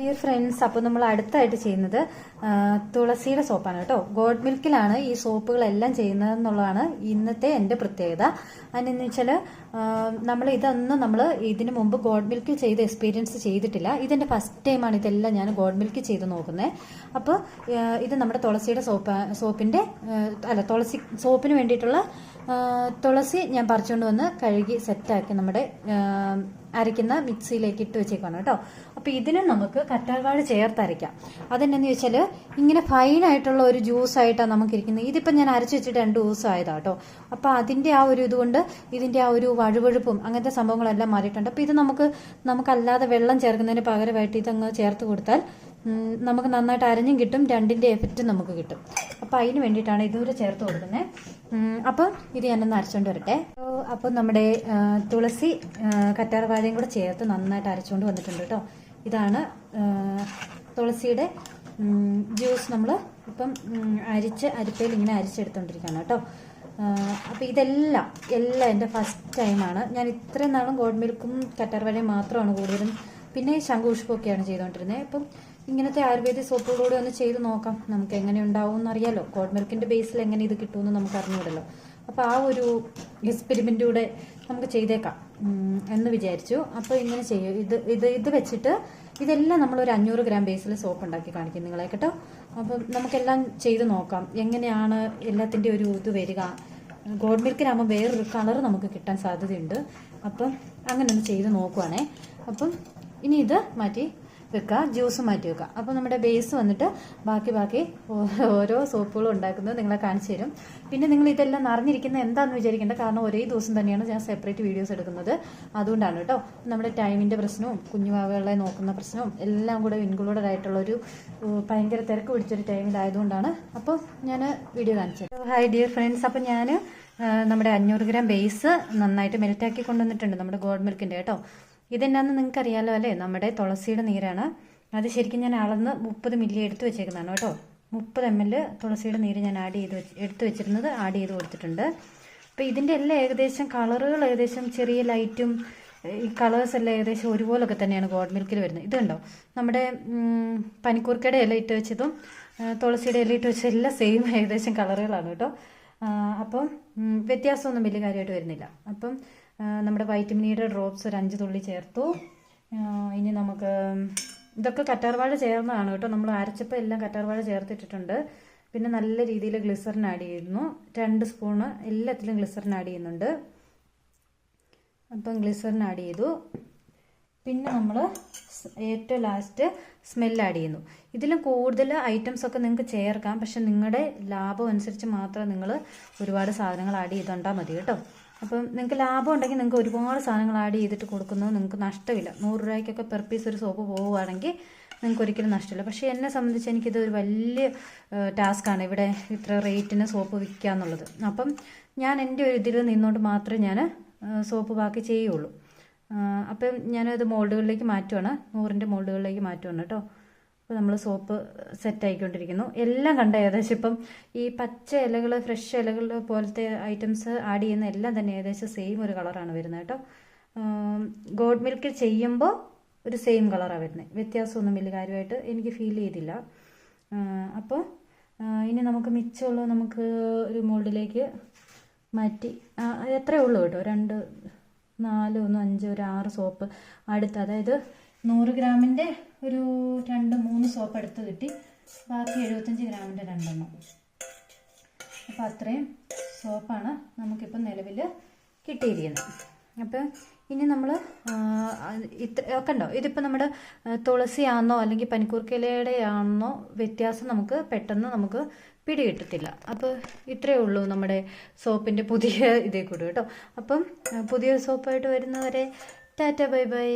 Dear friends, അപ്പോൾ നമ്മൾ അടുത്തായിട്ട് ചെയ്യുന്നത് തുളസിയുടെ സോപ്പാണ് കേട്ടോ. ഗോഡ് മിൽക്കിലാണ് ഈ സോപ്പുകളെല്ലാം ചെയ്യുന്നതെന്നുള്ളതാണ് ഇന്നത്തെ എൻ്റെ പ്രത്യേകത. അതിനെന്ന് വെച്ചാൽ നമ്മൾ ഇതിനു മുമ്പ് ഗോഡ് മിൽക്കിൽ ചെയ്ത് എക്സ്പീരിയൻസ് ചെയ്തിട്ടില്ല. ഇതെൻ്റെ ഫസ്റ്റ് ടൈമാണ് ഇതെല്ലാം ഞാൻ ഗോഡ് മിൽക്കിൽ ചെയ്ത് നോക്കുന്നത്. അപ്പോൾ ഇത് നമ്മുടെ തുളസിയുടെ തുളസി സോപ്പിന് വേണ്ടിയിട്ടുള്ള തുളസി ഞാൻ പറിച്ചുകൊണ്ട് വന്ന് കഴുകി സെറ്റാക്കി നമ്മുടെ അരയ്ക്കുന്ന മിക്സിയിലേക്ക് ഇട്ട് വെച്ചേക്കാണ് കേട്ടോ. അപ്പോൾ ഇതിന് നമുക്ക് കറ്റാർവാഴ ചേർത്ത് അരയ്ക്കാം. അതെന്നു ചോദിച്ചാൽ ഇങ്ങനെ ഫൈനായിട്ടുള്ള ഒരു ജ്യൂസായിട്ടാണ് നമുക്കിരിക്കുന്നത്. ഇതിപ്പോൾ ഞാൻ അരച്ച് വെച്ചിട്ട് 2 ദിവസം ആയതാണ് കേട്ടോ. അപ്പോൾ അതിൻ്റെ ആ ഒരു ഇതുകൊണ്ട് ഇതിൻ്റെ ആ ഒരു വഴുവഴുപ്പും അങ്ങനത്തെ സംഭവങ്ങളെല്ലാം മാറിയിട്ടുണ്ട്. അപ്പോൾ ഇത് നമുക്കല്ലാതെ വെള്ളം ചേർക്കുന്നതിന് പകരമായിട്ട് ഇതങ്ങ് ചേർത്ത് കൊടുത്താൽ നമുക്ക് നന്നായിട്ട് അരഞ്ഞും കിട്ടും, രണ്ടിൻ്റെ എഫക്റ്റ് നമുക്ക് കിട്ടും. അപ്പോൾ അതിന് വേണ്ടിയിട്ടാണ് ഇതുവരെ ചേർത്ത് കൊടുക്കുന്നത്. അപ്പം ഇത് ഞാനൊന്ന് അരച്ചുകൊണ്ട് വരട്ടെ. അപ്പോൾ നമ്മുടെ തുളസി കറ്റാർവാഴയും കൂടെ ചേർത്ത് നന്നായിട്ട് അരച്ചുകൊണ്ട് വന്നിട്ടുണ്ട് കേട്ടോ. ഇതാണ് തുളസിയുടെ ജ്യൂസ്. നമ്മൾ ഇപ്പം അരിപ്പയിൽ ഇങ്ങനെ അരിച്ചെടുത്തോണ്ടിരിക്കുകയാണ് കേട്ടോ. അപ്പോൾ ഇതെല്ലാം എൻ്റെ ഫസ്റ്റ് ടൈമാണ്. ഞാൻ ഇത്രയും നാളും ഗോഡ് മിൽക്കും കറ്റാർവാഴയും മാത്രമാണ് കൂടുതലും, പിന്നെ ശംഖുപുഷ്പമൊക്കെയാണ് ചെയ്തുകൊണ്ടിരുന്നത്. അപ്പം ഇങ്ങനത്തെ ആയുർവേദിക് സോപ്പുകളോടെ ഒന്ന് ചെയ്ത് നോക്കാം, നമുക്ക് എങ്ങനെ ഉണ്ടാവും എന്നറിയാലോ. ഗോഡ് മിൽക്കിൻ്റെ ബേസിൽ എങ്ങനെ ഇത് കിട്ടുമെന്ന് നമുക്ക് അറിഞ്ഞൂടല്ലോ. അപ്പോൾ ആ ഒരു എക്സ്പെരിമെൻ്റൂടെ നമുക്ക് ചെയ്തേക്കാം എന്ന് വിചാരിച്ചു. അപ്പോൾ ഇങ്ങനെ ചെയ്യും. ഇത് വെച്ചിട്ട് ഇതെല്ലാം നമ്മളൊരു 500 ഗ്രാം ബേസിൽ സോപ്പ് ഉണ്ടാക്കി കാണിക്കും നിങ്ങളെ കേട്ടോ. അപ്പം നമുക്കെല്ലാം ചെയ്ത് നോക്കാം എങ്ങനെയാണ് എല്ലാത്തിൻ്റെ ഒരു ഇത് വരിക. ഗോഡ് മിൽക്കിനാകുമ്പോൾ വേറൊരു കളർ നമുക്ക് കിട്ടാൻ സാധ്യതയുണ്ട്. അപ്പം അങ്ങനെ ഒന്ന് ചെയ്ത് നോക്കുവാണേ. അപ്പം ഇനി ഇത് മാറ്റി വെക്കുക, ജ്യൂസ് മാറ്റി വെക്കുക. അപ്പോൾ നമ്മുടെ ബേസ് വന്നിട്ട് ബാക്കി ഓരോ സോപ്പുകളും ഉണ്ടാക്കുന്നത് നിങ്ങളെ കാണിച്ചു തരും. പിന്നെ നിങ്ങൾ ഇതെല്ലാം നിറഞ്ഞിരിക്കുന്നത് എന്താണെന്ന് വിചാരിക്കേണ്ട, കാരണം ഒരേ ദിവസം തന്നെയാണ് ഞാൻ സെപ്പറേറ്റ് വീഡിയോസ് എടുക്കുന്നത്. അതുകൊണ്ടാണ് കേട്ടോ. നമ്മുടെ ടൈമിൻ്റെ പ്രശ്നവും കുഞ്ഞുവാവകളെ നോക്കുന്ന പ്രശ്നവും എല്ലാം കൂടെ ഇൻക്ലൂഡഡ് ആയിട്ടുള്ളൊരു ഭയങ്കര തിരക്ക് പിടിച്ചൊരു ടൈമിലായതുകൊണ്ടാണ് അപ്പോൾ ഞാൻ വീഡിയോ കാണിച്ചത്. ഹായ് ഡിയർ ഫ്രണ്ട്സ്, അപ്പോൾ ഞാൻ നമ്മുടെ 500 ഗ്രാം ബേസ് നന്നായിട്ട് മെൽറ്റാക്കി കൊണ്ടുവന്നിട്ടുണ്ട് നമ്മുടെ ഗോഡ് മിൽക്കിൻ്റെ കേട്ടോ. ഇതെന്നാന്ന് നിങ്ങൾക്ക് അറിയാലോ അല്ലേ, നമ്മുടെ തുളസിയുടെ നീരാണ്. അത് ശരിക്കും ഞാൻ അളന്ന് 30 മില്ലി എടുത്ത് വെച്ചേക്കുന്നതാണ് കേട്ടോ. 30 ml തുളസിയുടെ നീര് ഞാൻ എടുത്ത് വെച്ചിരുന്നത് ആഡ് ചെയ്ത് കൊടുത്തിട്ടുണ്ട്. അപ്പോൾ ഇതിൻ്റെ എല്ലാം ഏകദേശം കളറുകൾ ഏകദേശം ചെറിയ ലൈറ്റും ഈ കളേഴ്സ് എല്ലാം ഏകദേശം ഒരുപോലൊക്കെ തന്നെയാണ് ഗോഡ് മിൽക്കിൽ വരുന്നത്. ഇതുണ്ടോ, നമ്മുടെ പനിക്കൂർക്കയുടെ ഇല ഇട്ട് വെച്ചതും തുളസിയുടെ ഇല ഇട്ട് വെച്ചതും എല്ലാം സെയിം ഏകദേശം കളറുകളാണ് കേട്ടോ. അപ്പം വ്യത്യാസമൊന്നും വലിയ കാര്യമായിട്ട് വരുന്നില്ല. അപ്പം നമ്മുടെ വൈറ്റമിൻ ഇയുടെ ഡ്രോപ്സ് ഒരു 5 തുള്ളി ചേർത്തു. ഇനി നമുക്ക് ഇതൊക്കെ കറ്റാർവാഴ ചേർന്നതാണ് കേട്ടോ. നമ്മൾ അരച്ചപ്പോൾ എല്ലാം കറ്റാർവാഴ ചേർത്തിട്ടിട്ടുണ്ട്. പിന്നെ നല്ല രീതിയിൽ ഗ്ലിസറിൻ ആഡ് ചെയ്യുന്നു. 2 സ്പൂണ് എല്ലാത്തിലും ഗ്ലിസറിൻ ആഡ് ചെയ്യുന്നുണ്ട്. അപ്പം ഗ്ലിസറിൻ ആഡ് ചെയ്തു. പിന്നെ നമ്മൾ ഏറ്റവും ലാസ്റ്റ് സ്മെല്ല് ആഡ് ചെയ്യുന്നു. ഇതിലും കൂടുതൽ ഐറ്റംസ് ഒക്കെ നിങ്ങൾക്ക് ചേർക്കാം, പക്ഷെ നിങ്ങളുടെ ലാഭം അനുസരിച്ച് മാത്രം നിങ്ങൾ ഒരുപാട് സാധനങ്ങൾ ആഡ് ചെയ്തുകൊണ്ടാൽ മതി കേട്ടോ. അപ്പം നിങ്ങൾക്ക് ലാഭം ഉണ്ടെങ്കിൽ നിങ്ങൾക്ക് ഒരുപാട് സാധനങ്ങൾ ആഡ് ചെയ്തിട്ട് കൊടുക്കുന്നത് നിങ്ങൾക്ക് നഷ്ടമില്ല. 100 രൂപയ്ക്കൊക്കെ പെർ പീസ് ഒരു സോപ്പ് പോവുകയാണെങ്കിൽ നിങ്ങൾക്ക് ഒരിക്കലും നഷ്ടമില്ല. പക്ഷേ എന്നെ സംബന്ധിച്ച് എനിക്കിത് ഒരു വലിയ ടാസ്ക്കാണ് ഇവിടെ ഇത്ര റേറ്റിന് സോപ്പ് വിൽക്കുക എന്നുള്ളത്. അപ്പം ഞാൻ എൻ്റെ ഒരു ഇതിൽ നിന്നുകൊണ്ട് മാത്രമേ ഞാൻ സോപ്പ് ബാക്കി ചെയ്യുള്ളൂ. അപ്പം ഞാനത് മോൾഡുകളിലേക്ക് മാറ്റുവാണ്, 100ൻ്റെ മോൾഡുകളിലേക്ക് മാറ്റുവാണ് കേട്ടോ. അപ്പോൾ നമ്മൾ സോപ്പ് സെറ്റായിക്കൊണ്ടിരിക്കുന്നു. എല്ലാം കണ്ട ഏകദേശം ഇപ്പം ഈ പച്ച ഇലകൾ, ഫ്രഷ് ഇലകൾ പോലത്തെ ഐറ്റംസ് ആഡ് ചെയ്യുന്ന എല്ലാം തന്നെ ഏകദേശം സെയിം ഒരു കളറാണ് വരുന്നത് കേട്ടോ. ഗോഡ് മിൽക്കിൽ ചെയ്യുമ്പോൾ ഒരു സെയിം കളറാണ് വരുന്നത്. വ്യത്യാസമൊന്നും വലിയ കാര്യമായിട്ട് എനിക്ക് ഫീൽ ചെയ്തില്ല. അപ്പോൾ ഇനി നമുക്ക് മിച്ചമുള്ളത് നമുക്ക് ഒരു മോൾഡിലേക്ക് മാറ്റി എത്രയേ ഉള്ളൂ കേട്ടോ. 2, 4, 1, 5, ഒരു 6 സോപ്പ് അടുത്ത്, അതായത് 100 ഗ്രാമിൻ്റെ ഒരു 2, 3 സോപ്പ് എടുത്ത് കിട്ടി. ബാക്കി 75 ഗ്രാമിൻ്റെ 2 എണ്ണം. അപ്പോൾ അത്രയും സോപ്പാണ് നമുക്കിപ്പം നിലവിൽ കിട്ടിയിരിക്കുന്നത്. അപ്പം ഇനി നമ്മൾ ഒക്കെ ഉണ്ടോ, ഇതിപ്പോൾ നമ്മുടെ തുളസിയാണെന്നോ അല്ലെങ്കിൽ പനിക്കൂർക്കയിലയുടെ ആണെന്നോ വ്യത്യാസം നമുക്ക് പെട്ടെന്ന് നമുക്ക് പിടികിട്ടത്തില്ല. അപ്പോൾ ഇത്രയേ ഉള്ളൂ നമ്മുടെ സോപ്പിൻ്റെ പുതിയ ഇതേ കൂടെ കേട്ടോ. അപ്പം പുതിയ സോപ്പായിട്ട് വരുന്നവരെ ടാറ്റ ബൈ ബൈ.